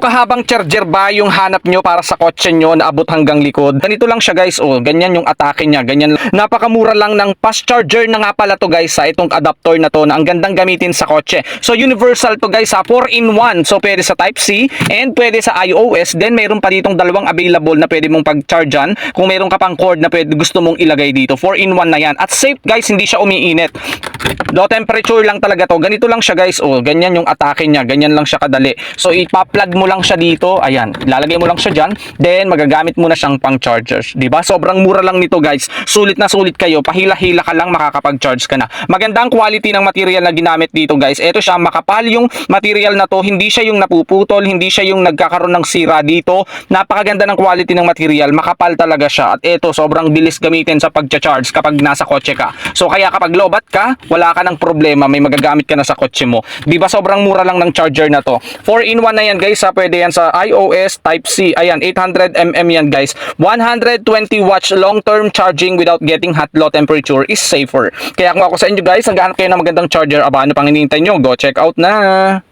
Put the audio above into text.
Mahabang charger ba yung hanap nyo para sa kotse nyo na abot hanggang likod? Ganito lang siya guys, oh, ganyan yung atake niya, ganyan. Napakamura lang ng fast charger na nga pala to guys, sa itong adapter na to na ang gandang gamitin sa kotse. So universal to guys, sa 4-in-1. So pwede sa Type C and pwede sa iOS. Then meron pa ditong dalawang available na pwede mong pag-chargean kung meron ka pang cord na pwede gusto mong ilagay dito. 4-in-1 na yan. At safe guys, hindi siya umiinit. Low temperature lang talaga to. Ganito lang siya guys, oh, ganyan yung atake niya, ganyan lang siya kadali. So ipa-plug mo lang siya dito, ayan, lalagay mo lang siya dyan, then magagamit mo na siyang pang chargers, di ba? Sobrang mura lang nito guys, sulit na sulit kayo, pahila-hila ka lang makakapag-charge ka na. Magandang quality ng material na ginamit dito guys, eto siya, makapal yung material na to, hindi siya yung napuputol, hindi siya yung nagkakaroon ng sira dito, napakaganda ng quality ng material, makapal talaga siya, at eto, sobrang bilis gamitin sa pag-charge kapag nasa kotse ka. So kaya kapag lobat ka, wala ka ng problema, may magagamit ka na sa kotse mo, di ba? Sobrang mura lang ng charger na to. 4-in-1 na yan guys, ha? Pwede yan sa iOS, Type C, ayan, 800 mAh yan guys, 120 watts long term charging without getting hot. Low temperature is safer. Kaya kung ako sa inyo guys, naghahanap kayo ng magandang charger, aba, ano pang hinihintay nyo? Go check out na!